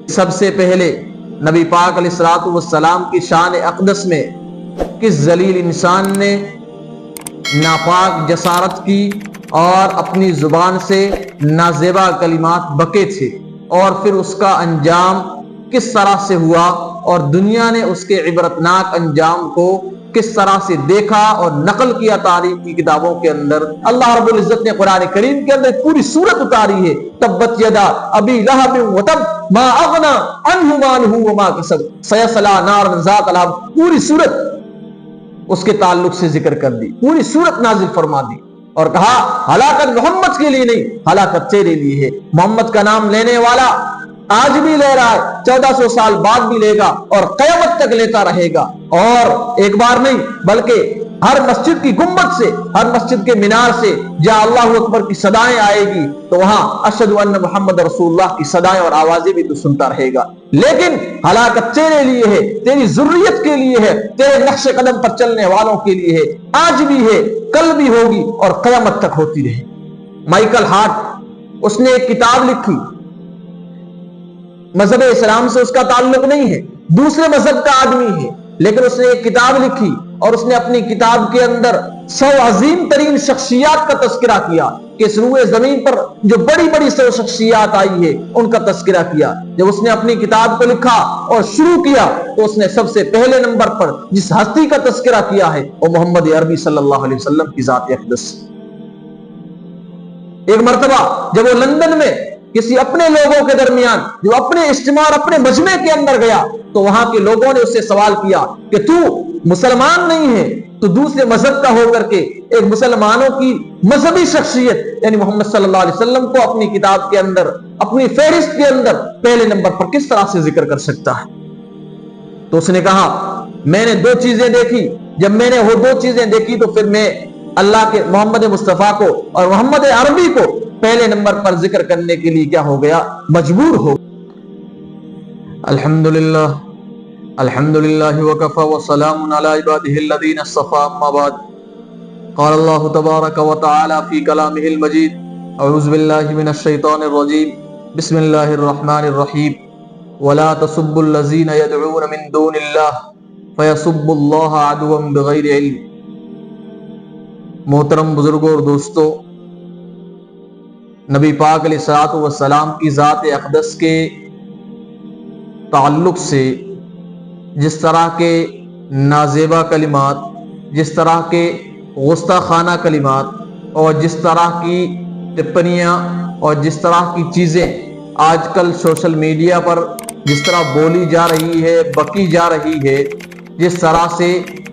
سب سے پہلے نبی پاک علیہ الصلوۃ والسلام کی شان اقدس میں کس ذلیل انسان نے ناپاک جسارت کی اور اپنی زبان سے نازیبا کلمات بکے تھے، اور پھر اس کا انجام کس طرح سے ہوا اور دنیا نے اس کے عبرتناک انجام کو کس طرح سے دیکھا اور نقل کیا تاریخ کی کتابوں کے اندر۔ اللہ رب العزت نے قرآن کریم کے اندر پوری سورت اتاری ہے، تبت یدا ابی لہب وتب ما اغنی عنہ مالہ وما کسب سیصلی نارا ذات لہب۔ پوری سورت اس کے تعلق سے ذکر کر دی، پوری سورت نازل فرما دی اور کہا ہلاکت محمد کے لیے نہیں، ہلاکت تیرے لیے ہے۔ محمد کا نام لینے والا آج بھی لے رہا ہے، 1400 سال بعد بھی لے گا اور قیامت تک لیتا رہے گا، اور ایک بار نہیں بلکہ ہر مسجد کی گنبد سے، ہر مسجد کے مینار سے جہاں اللہ اکبر کی صدائیں آئے گی تو وہاں اشہد ان محمد رسول اللہ کی صدائیں اور آوازیں بھی تو سنتا رہے گا۔ لیکن ہلاکت تیرے لیے ہے، تیری ذریت کے لیے ہے، تیرے نقش قدم پر چلنے والوں کے لیے ہے، آج بھی ہے، کل بھی ہوگی اور قیامت تک ہوتی رہے۔ مائیکل ہارٹ، اس نے ایک کتاب لکھی، مذہب اسلام سے اس کا تعلق نہیں ہے، دوسرے مذہب کا آدمی ہے، لیکن اس نے ایک کتاب لکھی اور اس نے اپنی کتاب کے اندر 100 عظیم ترین شخصیات کا تذکرہ کیا کہ اس روئے زمین پر جو بڑی بڑی 100 شخصیات آئی ہے ان کا تذکرہ کیا۔ جب اس نے اپنی کتاب کو لکھا اور شروع کیا تو اس نے سب سے پہلے نمبر پر جس ہستی کا تذکرہ کیا ہے وہ محمد عربی صلی اللہ علیہ وسلم کی ذات اقدس۔ ایک مرتبہ جب وہ لندن میں کسی اپنے لوگوں کے درمیان جو اپنے اجتماع اور اپنے مجمع کے اندر گیا تو وہاں کے لوگوں نے اس سے سوال کیا کہ تو مسلمان نہیں ہے، تو دوسرے مذہب کا ہو کر کے ایک مسلمانوں کی مذہبی شخصیت یعنی محمد صلی اللہ علیہ وسلم کو اپنی کتاب کے اندر، اپنی فہرست کے اندر پہلے نمبر پر کس طرح سے ذکر کر سکتا ہے؟ تو اس نے کہا میں نے 2 چیزیں دیکھی، جب میں نے وہ 2 چیزیں دیکھی تو پھر میں اللہ کے محمد مصطفیٰ کو اور محمد عربی کو پہلے نمبر پر ذکر کرنے کے لیے کیا ہو گیا؟ مجبور ہو۔ الحمدللہ الحمدللہ وکفی وسلام علی عبادہ الذین اصطفی، اما بعد، قال اللہ تبارک وتعالی فی کلامہ المجید، اعوذ باللہ من الشیطان الرجیم، بسم اللہ الرحمن الرحیم، ولا تسبوا الذین یدعون من دون اللہ فیسبوا اللہ عدوا بغیر علم۔ محترم بزرگوں اور دوستو، نبی پاک علیہ الصلوۃ والسلام کی ذات اقدس کے تعلق سے جس طرح کے نازیبا کلمات، جس طرح کے گستاخانہ کلمات اور جس طرح کی ٹپنیاں اور جس طرح کی چیزیں آج کل سوشل میڈیا پر جس طرح بولی جا رہی ہے، بکی جا رہی ہے، جس طرح سے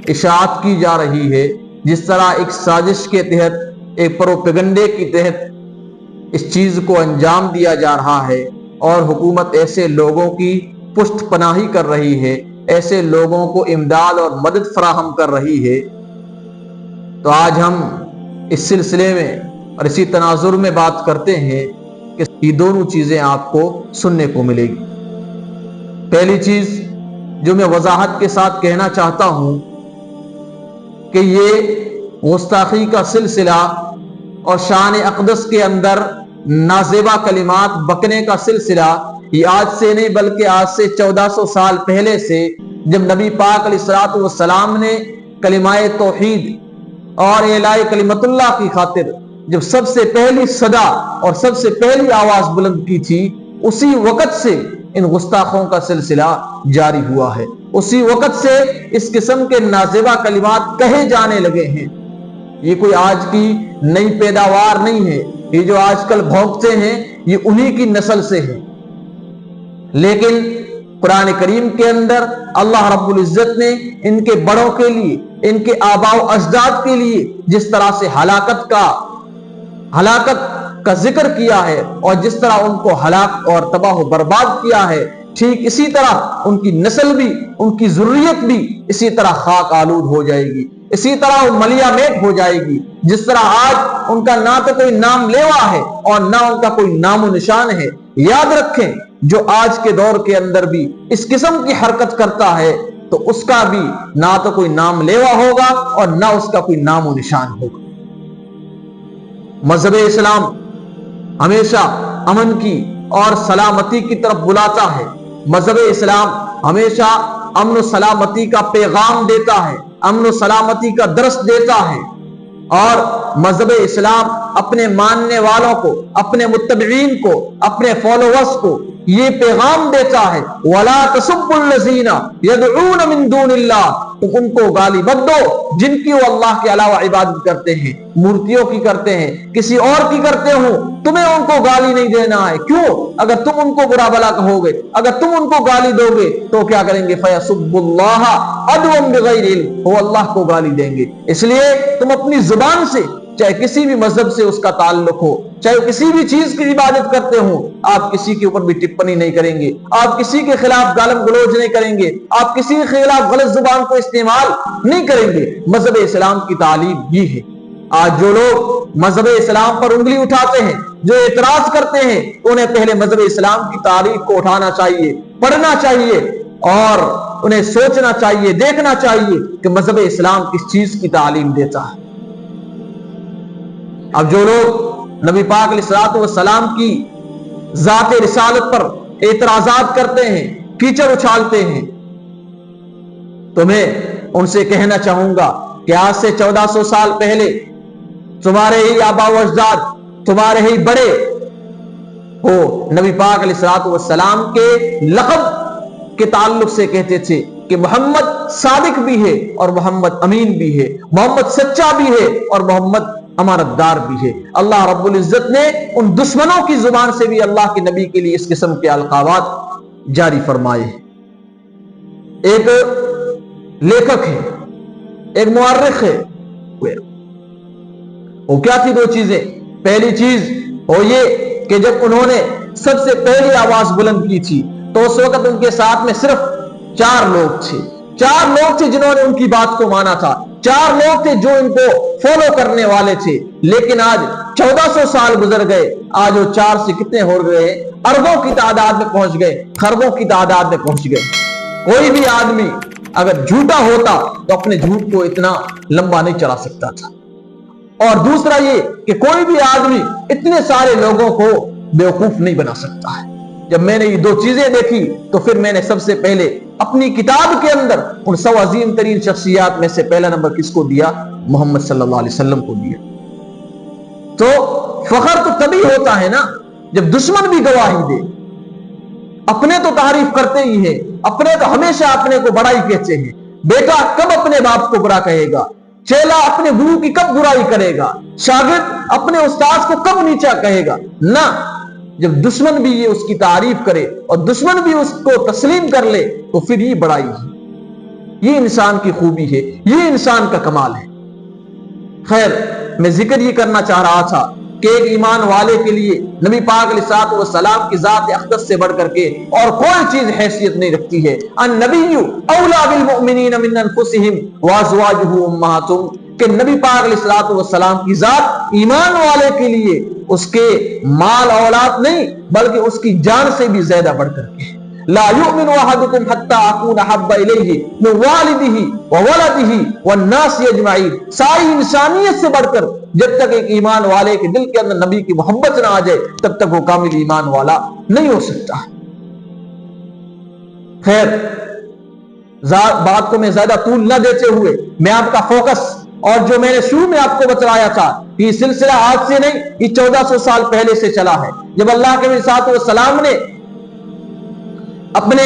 اشاعت کی جا رہی ہے، جس طرح ایک سازش کے تحت، ایک پروپیگنڈے کے تحت اس چیز کو انجام دیا جا رہا ہے اور حکومت ایسے لوگوں کی پشت پناہی کر رہی ہے، ایسے لوگوں کو امداد اور مدد فراہم کر رہی ہے، تو آج ہم اس سلسلے میں اور اسی تناظر میں بات کرتے ہیں کہ یہ دونوں چیزیں آپ کو سننے کو ملے گی۔ پہلی چیز جو میں وضاحت کے ساتھ کہنا چاہتا ہوں کہ یہ گستاخی کا سلسلہ اور شان اقدس کے اندر نازیبا کلمات بکنے کا سلسلہ یہ آج سے نہیں بلکہ آج سے 1400 سال پہلے سے، جب نبی پاک علیہ الصلوۃ والسلام نے کلمہ توحید اور اعلاء کلمت اللہ کی خاطر جب سب سے پہلی صدا اور سب سے پہلی آواز بلند کی تھی، اسی وقت سے ان گستاخوں کا سلسلہ جاری ہوا ہے، اسی وقت سے اس قسم کے نازیبا کلمات کہے جانے لگے ہیں۔ یہ کوئی آج کی نئی پیداوار نہیں ہے، یہ جو آج کل بھونکتے ہیں یہ انہی کی نسل سے ہے، لیکن قرآن کریم کے اندر اللہ رب العزت نے ان کے بڑوں کے لیے، ان کے آباء و اجداد کے لیے جس طرح سے ہلاکت کا ذکر کیا ہے اور جس طرح ان کو ہلاک اور تباہ و برباد کیا ہے، ٹھیک اسی طرح ان کی نسل بھی، ان کی ذریت بھی اسی طرح خاک آلود ہو جائے گی، اسی طرح وہ ملیا میٹ ہو جائے گی۔ جس طرح آج ان کا نہ تو کوئی نام لیوا ہے اور نہ ان کا کوئی نام و نشان ہے، یاد رکھیں جو آج کے دور کے اندر بھی اس قسم کی حرکت کرتا ہے تو اس کا بھی نہ تو کوئی نام لیوا ہوگا اور نہ اس کا کوئی نام و نشان ہوگا۔ مذہب اسلام ہمیشہ امن کی اور سلامتی کی طرف بلاتا ہے، مذہب اسلام ہمیشہ امن و سلامتی کا پیغام دیتا ہے، امن و سلامتی کا درس دیتا ہے، اور مذہب اسلام اپنے ماننے والوں کو، اپنے متبعین کو، اپنے فالوورز کو یہ پیغام دیتا ہے وَلَا تَسُبُّوا الَّذِينَ يَدْعُونَ مِن دُونِ اللَّهِ، تو ان کو گالی مت دو جن کی وہ اللہ کے علاوہ عبادت کرتے ہیں، مورتیوں کی کرتے ہیں، کسی اور کی کرتے ہو، تمہیں ان کو گالی نہیں دینا ہے۔ کیوں؟ اگر تم ان کو برا بھلا کہو گے، اگر تم ان کو گالی دو گے تو کیا کریں گے؟ فَيَسُبُّوا اللَّهَ عَدْوًا بِغَيْرِ عِلْمٍ، وہ اللہ کو گالی دیں گے۔ اس لیے تم اپنی زبان سے، چاہے کسی بھی مذہب سے اس کا تعلق ہو، چاہے کسی بھی چیز کی عبادت کرتے ہو، آپ کسی کے اوپر بھی ٹپنی نہیں کریں گے، آپ کسی کے خلاف گالم گلوچ نہیں کریں گے، آپ کسی کے خلاف غلط زبان کو استعمال نہیں کریں گے۔ مذہب اسلام کی تعلیم یہ ہے۔ آج جو لوگ مذہب اسلام پر انگلی اٹھاتے ہیں، جو اعتراض کرتے ہیں، انہیں پہلے مذہب اسلام کی تاریخ کو اٹھانا چاہیے، پڑھنا چاہیے، اور انہیں سوچنا چاہیے، دیکھنا چاہیے کہ مذہب اسلام کس چیز کی تعلیم دیتا ہے۔ اب جو لوگ نبی پاک علیہ الصلوۃ والسلام کی ذات رسالت پر اعتراضات کرتے ہیں، کیچڑ اچھالتے ہیں، تو میں ان سے کہنا چاہوں گا کہ آج سے 1400 سال پہلے تمہارے ہی آبا و اجداد، تمہارے ہی بڑے وہ نبی پاک علیہ الصلوۃ والسلام کے لقب کے تعلق سے کہتے تھے کہ محمد صادق بھی ہے اور محمد امین بھی ہے، محمد سچا بھی ہے اور محمد امانت دار بھی ہے۔ اللہ رب العزت نے ان دشمنوں کی زبان سے بھی اللہ کے نبی کے لیے اس قسم کے القابات جاری فرمائے ہیں۔ ایک لیکھک ہے، ایک مورخ ہے، وہ کیا تھی دو چیزیں؟ پہلی چیز وہ یہ کہ جب انہوں نے سب سے پہلی آواز بلند کی تھی تو اس وقت ان کے ساتھ میں صرف 4 لوگ تھے، 4 لوگ تھے جنہوں نے ان کی بات کو مانا تھا، 4 لوگ تھے جو ان کو فالو کرنے والے تھے۔ لیکن آج 1400 سال گزر گئے، آج وہ 4 سے کتنے ہو گئے؟ اربوں کی تعداد میں پہنچ گئے، خربوں کی تعداد میں پہنچ گئے۔ کوئی بھی آدمی اگر جھوٹا ہوتا تو اپنے جھوٹ کو اتنا لمبا نہیں چلا سکتا تھا، اور دوسرا یہ کہ کوئی بھی آدمی اتنے سارے لوگوں کو بیوقوف نہیں بنا سکتا ہے۔ جب میں نے یہ 2 چیزیں دیکھی تو پھر میں نے سب سے پہلے اپنی کتاب کے اندر ان 100 عظیم ترین شخصیات میں سے پہلا نمبر کس کو دیا؟ محمد صلی اللہ علیہ وسلم کو دیا۔ تو فخر تو تبھی ہوتا ہے نا جب دشمن بھی گواہی دے۔ اپنے تو تعریف کرتے ہی ہیں، اپنے تو ہمیشہ اپنے کو بڑائی کہتے ہیں۔ بیٹا کب اپنے باپ کو برا کہے گا؟ چیلا اپنے گرو کی کب برائی کرے گا؟ شاگرد اپنے استاد کو کب نیچا کہے گا؟ نہ، جب دشمن بھی یہ اس کی تعریف کرے اور دشمن بھی اس کو تسلیم کر لے تو پھر یہ بڑائی ہے، یہ انسان کی خوبی ہے، یہ انسان کا کمال ہے۔ خیر، میں ذکر یہ کرنا چاہ رہا تھا کہ ایک ایمان والے کے لیے نبی پاک علیہ الصلوۃ والسلام کی ذات اقدس سے بڑھ کر کے اور کوئی چیز حیثیت نہیں رکھتی ہے۔ النبی اولا بالمؤمنین من انفسہم وازواجہ امہاتہم، کہ نبی پاک علیہ الصلوۃ والسلام کی ذات ایمان والے کے لیے اس کے مال اولاد نہیں بلکہ اس کی جان سے بھی زیادہ بڑھ کر کے لا یؤمن احدکم حتی اکون احب الیہ من والدہ وولدہ والناس اجمعین، ساری انسانیت سے بڑھ کر جب تک ایک ایمان والے کے دل کے اندر نبی کی محبت نہ آ جائے تب تک وہ کامل ایمان والا نہیں ہو سکتا۔ خیر، بات کو میں زیادہ طول نہ دیتے ہوئے میں آپ کا فوکس، اور جو میں نے شروع میں آپ کو بتلایا تھا یہ سلسلہ آج سے نہیں، یہ 1400 سال پہلے سے چلا ہے، جب اللہ کے نبی صلی اللہ علیہ وسلم نے اپنے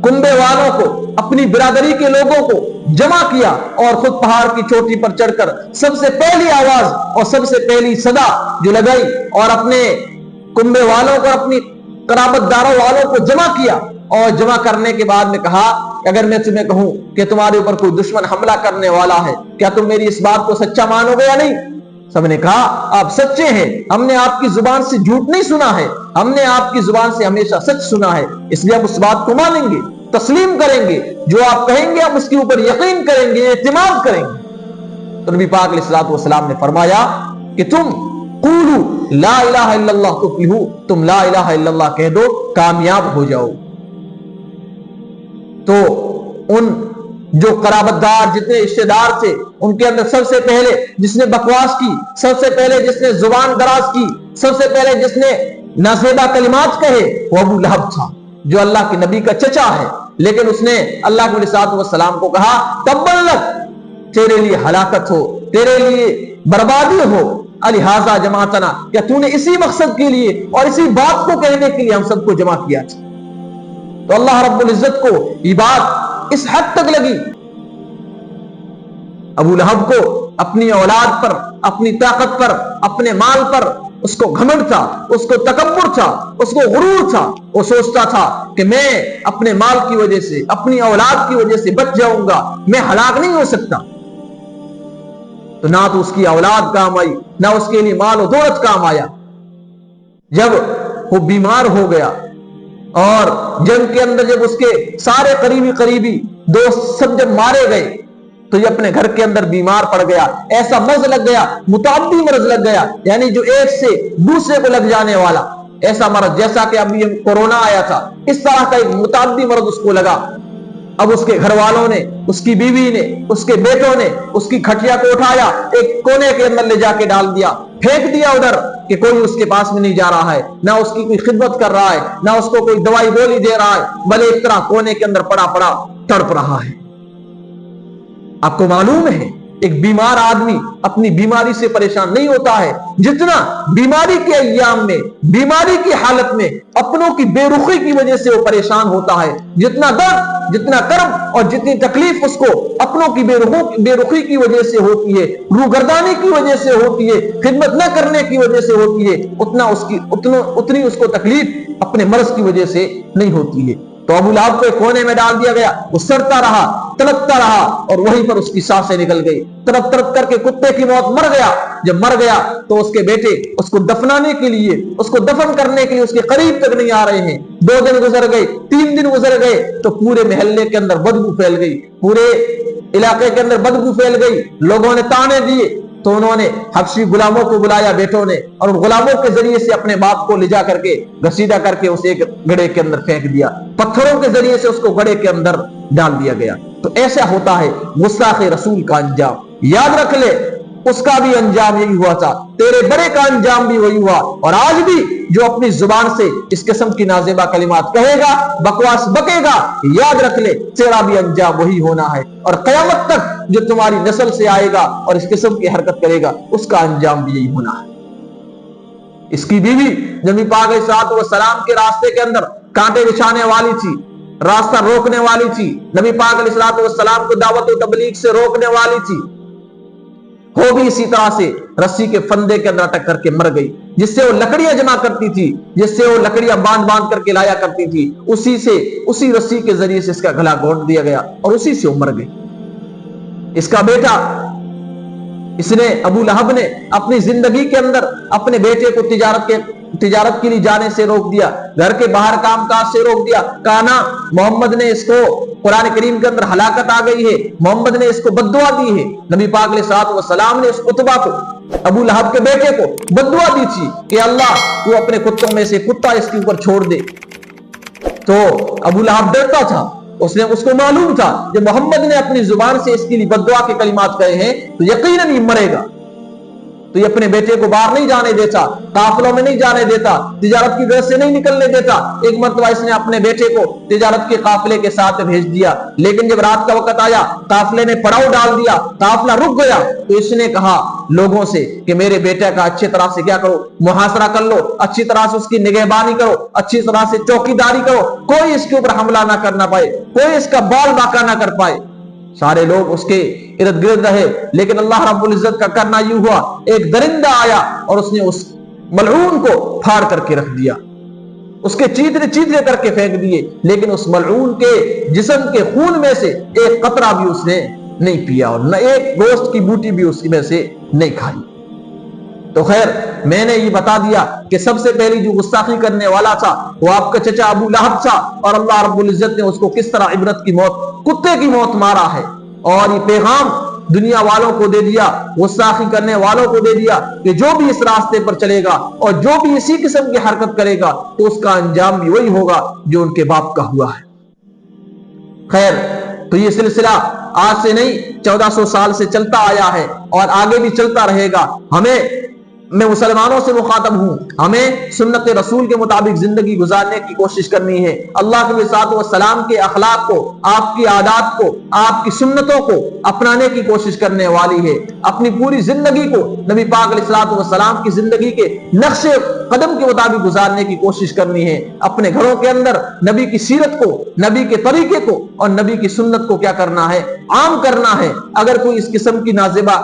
کنبے والوں کو، اپنی برادری کے لوگوں کو جمع کیا اور خود پہاڑ کی چوٹی پر چڑھ کر سب سے پہلی آواز اور سب سے پہلی صدا جو لگائی اور اپنے کنبے والوں کو، اپنی قرابت داروں والوں کو جمع کیا، اور جمع کرنے کے بعد میں کہا کہ اگر میں تمہیں کہوں کہ تمہارے اوپر کوئی دشمن حملہ کرنے والا ہے، کیا تم میری اس بات کو سچا مانو گے یا نہیں؟ سب نے کہا آپ سچے ہیں، ہم نے آپ کی زبان سے جھوٹ نہیں سنا ہے، ہم نے آپ کی زبان سے ہمیشہ سچ سنا ہے، اس لیے ہم اس بات کو مانیں گے، تسلیم کریں گے، جو آپ کہیں گے ہم اس کے اوپر یقین کریں گے، اعتماد کریں گے۔ تو نبی پاک علیہ الصلوۃ والسلام نے فرمایا کہ تم قولوا لا الہ الا اللہ تفلحوا، تم لا الہ الا اللہ کہہ دو کامیاب ہو جاؤ۔ تو ان جو قرابت دار جتنے رشتے دار تھے ان کے اندر سب سے پہلے جس نے بکواس کی، سب سے پہلے جس نے زبان دراز کی، سب سے پہلے جس نے نازیبا کلمات کہے وہ ابو لہب تھا۔ جو اللہ کے نبی کا چچا ہے، لیکن اس نے اللہ کے علیہ السلام کو کہا تبا لک، تیرے لیے ہلاکت ہو، تیرے لیے بربادی ہو، الہٰذا جماعتنا، کیا تو نے اسی مقصد کے لیے اور اسی بات کو کہنے کے لیے ہم سب کو جمع کیا تھا؟ تو اللہ رب العزت کو یہ بات اس حد تک لگی، ابو لہب کو اپنی اولاد پر، اپنی طاقت پر، اپنے مال پر اس کو گھمنڈ تھا، اس کو تکبر تھا، اس کو غرور تھا۔ وہ سوچتا تھا کہ میں اپنے مال کی وجہ سے، اپنی اولاد کی وجہ سے بچ جاؤں گا، میں ہلاک نہیں ہو سکتا۔ تو نہ تو اس کی اولاد کام آئی، نہ اس کے لیے مال و دولت کام آیا۔ جب وہ بیمار ہو گیا اور جنگ کے اندر جب اس کے سارے قریبی دوست سب جب مارے گئے، تو یہ اپنے گھر کے اندر بیمار پڑ گیا، ایسا مرض لگ گیا، متعدی مرض لگ گیا، یعنی جو ایک سے دوسرے کو لگ جانے والا ایسا مرض، جیسا کہ ابھی کورونا آیا تھا، اس طرح کا ایک متعدی مرض اس کو لگا۔ اب اس کے گھر والوں نے، اس کی بیوی نے، اس کے بیٹوں نے اس کی کھٹیا کو اٹھایا، ایک کونے کے اندر لے جا کے ڈال دیا، پھینک دیا ادھر، کہ کوئی اس کے پاس میں نہیں جا رہا ہے، نہ اس کی کوئی خدمت کر رہا ہے، نہ اس کو کوئی دوائی گولی دے رہا ہے، بلے ایک طرح کونے کے اندر پڑا تڑپ رہا ہے۔ آپ کو معلوم ہے ایک بیمار آدمی اپنی بیماری سے پریشان نہیں ہوتا ہے جتنا بیماری کے ایام میں، بیماری کی حالت میں اپنوں کی بے رخی کی وجہ سے وہ پریشان ہوتا ہے، جتنا درد، جتنا کرب اور جتنی تکلیف اس کو اپنوں کی بے رخی کی وجہ سے ہوتی ہے، روگردانی کی وجہ سے ہوتی ہے، خدمت نہ کرنے کی وجہ سے ہوتی ہے، اتنی اس کو تکلیف اپنے مرض کی وجہ سے نہیں ہوتی ہے۔ تو ابو لہب کو ایک کونے میں ڈال دیا گیا، وہ سڑتا رہا، تڑپتا رہا، اور وہیں پر اس کی سانسیں نکل گئی، تڑپ تڑپ کر کے کتے کی موت مر گیا۔ جب مر گیا تو اس کے بیٹے اس کو دفنانے کے لیے، اس کو دفن کرنے کے لیے اس کے قریب تک نہیں آ رہے ہیں۔ 2 دن گزر گئے، 3 دن گزر گئے، تو پورے محلے کے اندر بدبو پھیل گئی، پورے علاقے کے اندر بدبو پھیل گئی۔ لوگوں نے تانے دیے، تو انہوں نے حبشی غلاموں کو بلایا بیٹوں نے، اور ان غلاموں کے ذریعے سے اپنے باپ کو لے جا کر کے گھسیٹا کر کے اسے ایک گڑھے کے اندر پھینک دیا، پتھروں کے ذریعے سے اس کو گڑھے کے اندر ڈال دیا گیا۔ تو ایسا ہوتا ہے گستاخ رسول کا انجام۔ یاد رکھ لے اس کا بھی انجام یہی ہوا تھا، تیرے بڑے کا انجام بھی وہی ہوا، اور آج بھی جو اپنی زبان سے اس قسم کی نازیبہ کلمات کہے گا، بکواس بکے گا، یاد رکھ لے تیرا بھی انجام وہی ہونا ہے، اور قیامت تک جو تمہاری نسل سے آئے گا اور اس قسم کی حرکت کرے گا اس کا انجام بھی یہی ہونا ہے۔ اس کی بیوی نبی پاک علیہ الصلوۃ والسلام کے راستے کے اندر کانٹے بچھانے والی تھی، راستہ روکنے والی تھی، نبی پاک علیہ الصلوۃ والسلام کو دعوت و تبلیغ سے روکنے والی تھی، وہ بھی اسی طرح سے رسی کے فندے کے اندر اٹک کر کے مر گئی، جس سے وہ لکڑیاں جمع کرتی تھی، جس سے وہ لکڑیاں باندھ کر کے لایا کرتی تھی، اسی رسی کے ذریعے سے اس کا گلا گھونٹ دیا گیا اور اسی سے وہ مر گئی۔ اس کا بیٹا، اس نے ابو لہب نے اپنی زندگی کے اندر اپنے بیٹے کو تجارت کے لیے جانے سے روک دیا، گھر کے باہر کام کاج سے روک دیا، کہا نہ، محمد نے اس کو، قرآن کریم کے اندر ہلاکت آ گئی ہے، محمد نے اس کو بددعا دی ہے۔ نبی پاک علیہ الصلوۃ والسلام نے اس عتبہ کو، ابو لہب کے بیٹے کو بددعا دی تھی کہ اللہ تو اپنے کتوں میں سے کتا اس کے اوپر چھوڑ دے۔ تو ابو لہب ڈرتا تھا، اس کو معلوم تھا کہ محمد نے اپنی زبان سے اس کے لیے بددعا کے کلمات کہے ہیں تو یقیناً یہ مرے گا، تو یہ اپنے بیٹے کو باہر نہیں جانے دیتا، قافلوں میں نہیں جانے دیتا، تجارت کی غرض سے نہیں نکلنے دیتا۔ ایک مرتبہ اس نے اپنے بیٹے کو تجارت کے قافلے کے ساتھ بھیج دیا، لیکن جب رات کا وقت آیا، قافلے نے پڑاؤ ڈال دیا، قافلہ رک گیا، تو اس نے کہا لوگوں سے کہ میرے بیٹے کا اچھی طرح سے کیا کرو، محاصرہ کر لو، اچھی طرح سے اس کی نگہبانی کرو، اچھی طرح سے چوکیداری کرو، کوئی اس کے اوپر حملہ نہ کرنا پائے، کوئی اس کا بال باقا نہ کر پائے۔ سارے لوگ اس کے ارد گرد رہے، لیکن اللہ رب العزت کا کرنا یوں ہوا، ایک درندہ آیا اور اس نے اس ملعون کو پھاڑ کر کے رکھ دیا، اس کے چیترے کر کے پھینک دیے، لیکن اس ملعون کے جسم کے خون میں سے ایک قطرہ بھی اس نے نہیں پیا، اور نہ ایک گوشت کی بوٹی بھی اس میں سے نہیں کھائی۔ تو خیر، میں نے یہ بتا دیا کہ سب سے پہلی جو گستاخی کرنے والا تھا وہ آپ کا چچا ابو لہب تھا، اور اللہ رب العزت نے اس کو کس طرح عبرت کی موت، کتے کی موت مارا ہے، اور یہ پیغام دنیا والوں کو دے دیا، گستاخی کرنے والوں کو دے دیا کہ جو بھی اس راستے پر چلے گا اور جو بھی اسی قسم کی حرکت کرے گا تو اس کا انجام بھی وہی ہوگا جو ان کے باپ کا ہوا ہے۔ خیر، تو یہ سلسلہ آج سے نہیں 1400 سال سے چلتا آیا ہے اور آگے بھی چلتا رہے گا۔ ہمیں میں مسلمانوں سے مخاطب ہوں، ہمیں سنت رسول کے مطابق زندگی گزارنے کی کوشش کرنی ہے۔ اللہ کے صلوات و سلام کے اخلاق کو، آپ کی عادات کو، آپ کی سنتوں کو اپنانے کی کوشش کرنے والی ہے۔ اپنی پوری زندگی کو نبی پاک علیہ الصلوۃ والسلام کی زندگی کے نقش قدم کے مطابق گزارنے کی کوشش کرنی ہے۔ اپنے گھروں کے اندر نبی کی سیرت کو، نبی کے طریقے کو اور نبی کی سنت کو کیا کرنا ہے؟ عام کرنا ہے۔ اگر کوئی اس قسم کی نازیبہ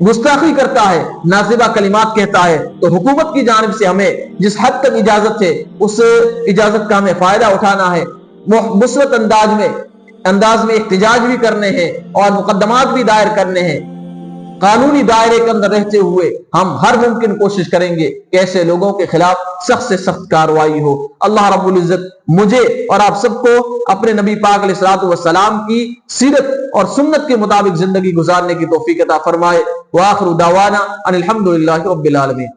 گستاخی کرتا ہے، نازیبہ کلمات کہتا ہے، تو حکومت کی جانب سے ہمیں جس حد تک اجازت ہے اس اجازت کا ہمیں فائدہ اٹھانا ہے۔ مثبت انداز میں احتجاج بھی کرنے ہیں اور مقدمات بھی دائر کرنے ہیں۔ قانونی دائرے کے اندر رہتے ہوئے ہم ہر ممکن کوشش کریں گے کہ ایسے لوگوں کے خلاف سخت سے سخت کارروائی ہو۔ اللہ رب العزت مجھے اور آپ سب کو اپنے نبی پاک علیہ الصلوۃ والسلام کی سیرت اور سنت کے مطابق زندگی گزارنے کی توفیق عطا فرمائے۔ وآخر دعوانا ان الحمد للہ رب العالمین۔